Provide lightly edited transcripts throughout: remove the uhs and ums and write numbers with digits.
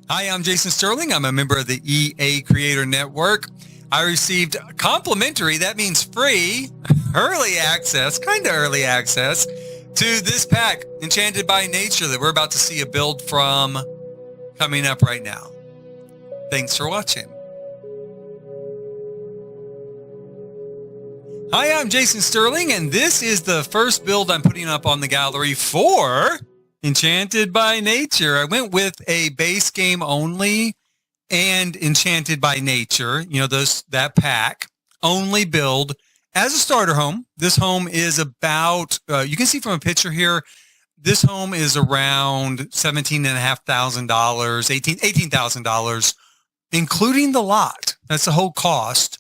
Hi, I'm Jason Sterling. I'm a member of the EA Creator Network. I received complimentary, that means free, early access, kind of early access, to this pack, Enchanted by Nature, that we're about to see a build from coming up right now. Thanks for watching. Hi, I'm Jason Sterling, and this is the first build I'm putting up on the gallery for Enchanted by Nature. I went with a base game only and Enchanted by Nature, that pack only build as a starter home. This home is about, you can see from a picture here, this home is around $17,500, $18,000, including the lot. That's the whole cost.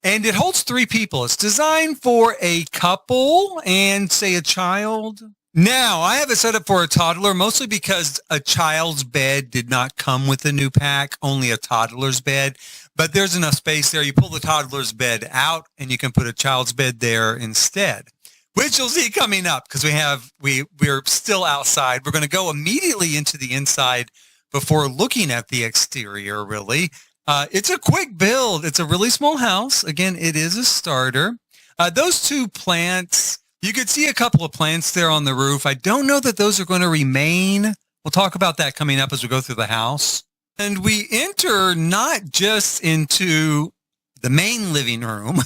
And it holds 3 people. It's designed for a couple and, say, a child. Now, I have it set up for a toddler, mostly because a child's bed did not come with the new pack, only a toddler's bed. But there's enough space there. You pull the toddler's bed out, and you can put a child's bed there instead, which you'll see coming up because we're still outside. We're going to go immediately into the inside before looking at the exterior, really. It's a quick build. It's a really small house. Again, it is a starter. Those 2 plants, you could see a couple of plants there on the roof. I don't know that those are going to remain. We'll talk about that coming up as we go through the house. And we enter not just into the main living room.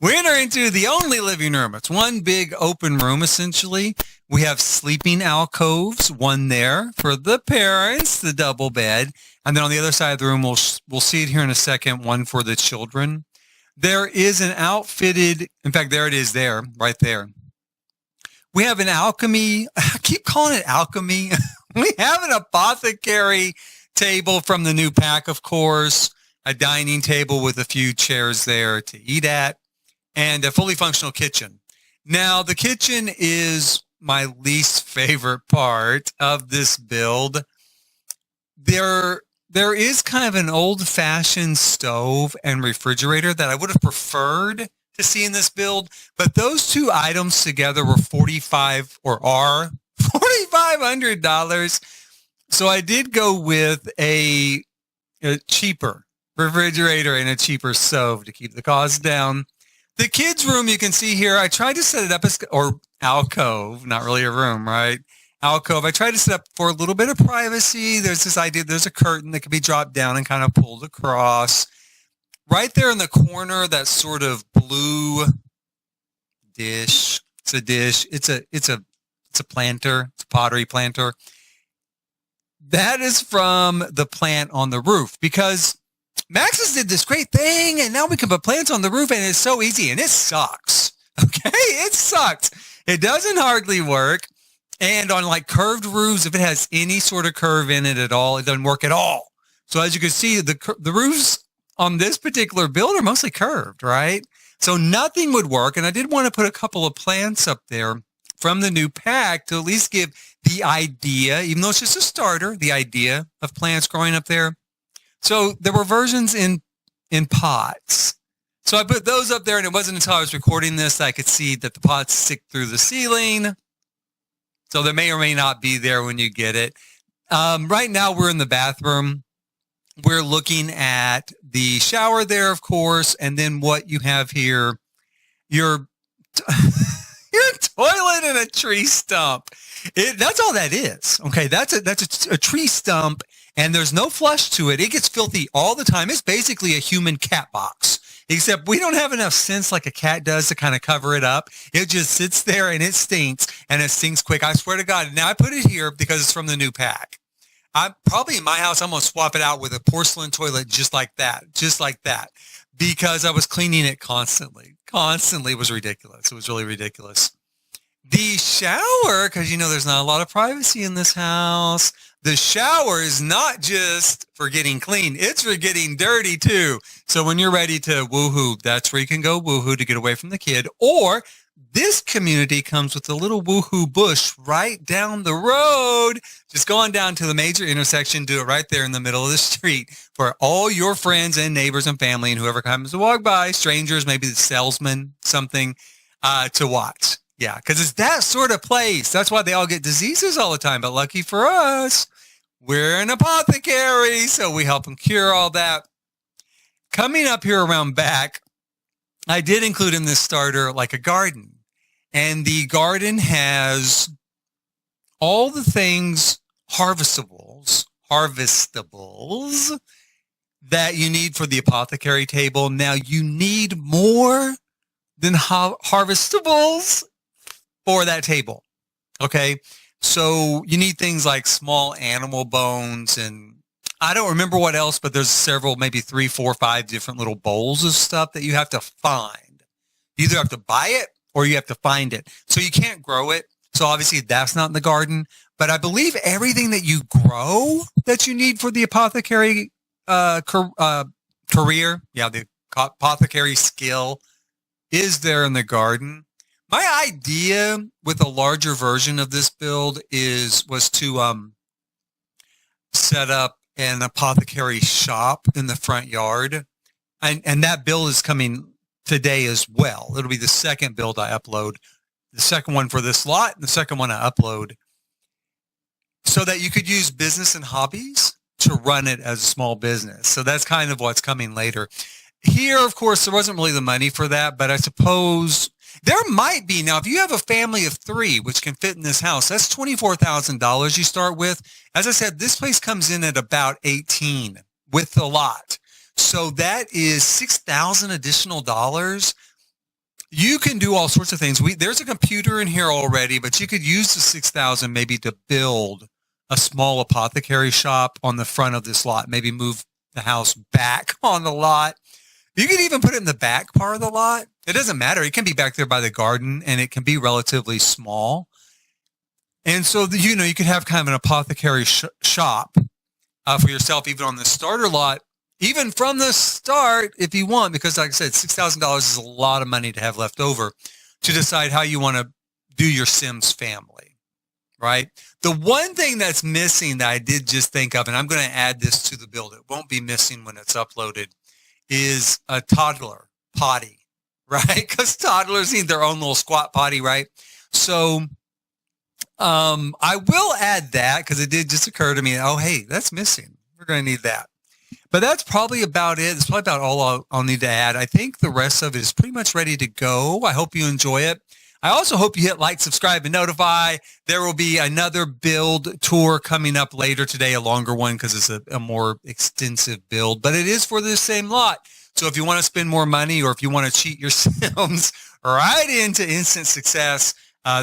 We enter into the only living room. It's one big open room, essentially. We have sleeping alcoves, one there for the parents, the double bed. And then on the other side of the room, we'll see it here in a second, one for the children. There is an outfitted, in fact, there it is there, right there. We have an alchemy, I keep calling it alchemy. We have an apothecary table from the new pack, of course, a dining table with a few chairs there to eat at, and a fully functional kitchen. Now, the kitchen is my least favorite part of this build. There is kind of an old-fashioned stove and refrigerator that I would have preferred to see in this build, but those 2 items together were $4,500. So I did go with a cheaper refrigerator and a cheaper stove to keep the cost down. The kids' room, you can see here, I tried to set it up as, or alcove, not really a room, right? Alcove. I tried to set up for a little bit of privacy. There's this idea, there's a curtain that can be dropped down and kind of pulled across. Right there in the corner, that sort of blue dish. It's a dish. It's a planter. It's a pottery planter. That is from the plant on the roof, because Maxis did this great thing, and now we can put plants on the roof, and it's so easy, and it sucks. Okay? It sucks. It doesn't hardly work. And on like curved roofs, if it has any sort of curve in it at all, it doesn't work at all. So as you can see, the roofs on this particular build are mostly curved, right? So nothing would work. And I did want to put a couple of plants up there from the new pack to at least give the idea, even though it's just a starter, the idea of plants growing up there. So there were versions in pots. So I put those up there, and it wasn't until I was recording this that I could see that the pots stick through the ceiling. So they may or may not be there when you get it. Right now we're in the bathroom. We're looking at the shower there, of course, and then what you have here, your toilet and a tree stump. That's all that is. Okay, that's a tree stump, and there's no flush to it. It gets filthy all the time. It's basically a human cat box. Except we don't have enough sense like a cat does to kind of cover it up. It just sits there and it stinks, and it stinks quick. I swear to God. Now I put it here because it's from the new pack. Probably in my house, I'm going to swap it out with a porcelain toilet just like that, because I was cleaning it constantly. Constantly. It was ridiculous. It was really ridiculous. The shower, because there's not a lot of privacy in this house. The shower is not just for getting clean. It's for getting dirty too. So when you're ready to woohoo, that's where you can go woohoo to get away from the kid. Or this community comes with a little woohoo bush right down the road. Just go on down to the major intersection, do it right there in the middle of the street for all your friends and neighbors and family and whoever comes to walk by, strangers, maybe the salesman, something, to watch. Yeah, because it's that sort of place. That's why they all get diseases all the time. But lucky for us, we're an apothecary, so we help them cure all that. Coming up here around back, I did include in this starter like a garden. And the garden has all the things, harvestables that you need for the apothecary table. Now, you need more than harvestables for that table. Okay. So you need things like small animal bones, and I don't remember what else, but there's several, maybe 3, 4, 5 different little bowls of stuff that you have to find. You either have to buy it or you have to find it. So you can't grow it. So obviously that's not in the garden, but I believe everything that you grow that you need for the apothecary career, the apothecary skill, is there in the garden. My idea with a larger version of this build was to set up an apothecary shop in the front yard. And that build is coming today as well. It'll be the second build I upload, the second one for this lot, and the second one I upload, so that you could use business and hobbies to run it as a small business. So that's kind of what's coming later. Here, of course, there wasn't really the money for that, but I suppose there might be. Now, if you have a family of 3, which can fit in this house, that's $24,000 you start with. As I said, this place comes in at about 18 with the lot. So that is $6,000 additional dollars. You can do all sorts of things. There's a computer in here already, but you could use the $6,000 maybe to build a small apothecary shop on the front of this lot, maybe move the house back on the lot. You could even put it in the back part of the lot. It doesn't matter. It can be back there by the garden, and it can be relatively small. And so, you could have kind of an apothecary shop for yourself, even on the starter lot, even from the start, if you want, because like I said, $6,000 is a lot of money to have left over to decide how you want to do your Sims family, right? The one thing that's missing that I did just think of, and I'm going to add this to the build, it won't be missing when it's uploaded, is a toddler potty, right? Because toddlers need their own little squat potty, right? So I will add that because it did just occur to me, oh, hey, that's missing. We're going to need that. But that's probably about it. It's probably about all I'll need to add. I think the rest of it is pretty much ready to go. I hope you enjoy it. I also hope you hit like, subscribe, and notify. There will be another build tour coming up later today, a longer one because it's a more extensive build, but it is for the same lot. So if you want to spend more money or if you want to cheat your Sims right into instant success,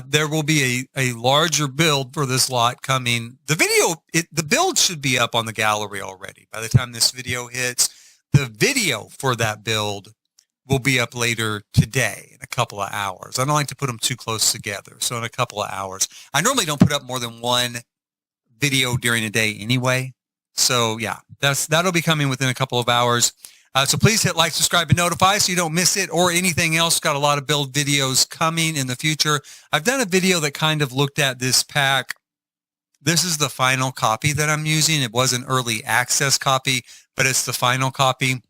there will be a larger build for this lot coming. The build should be up on the gallery already. By the time this video hits, the video for that build will be up later today in a couple of hours. I don't like to put them too close together. So in a couple of hours. I normally don't put up more than one video during a day anyway. So yeah, that'll be coming within a couple of hours. So please hit like, subscribe, and notify so you don't miss it or anything else. Got a lot of build videos coming in the future. I've done a video that kind of looked at this pack. This is the final copy that I'm using. It was an early access copy, but it's the final copy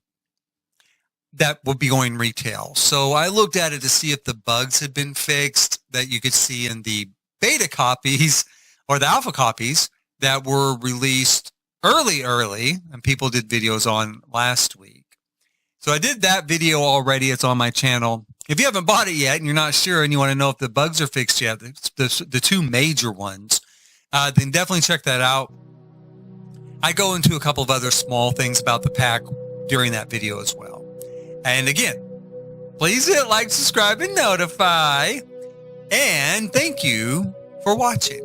that will be going retail. So I looked at it to see if the bugs had been fixed that you could see in the beta copies or the alpha copies that were released early, and people did videos on last week. So I did that video already. It's on my channel. If you haven't bought it yet and you're not sure and you want to know if the bugs are fixed yet, the 2 major ones, then definitely check that out. I go into a couple of other small things about the pack during that video as well. And again, please hit like, subscribe, and notify. And thank you for watching.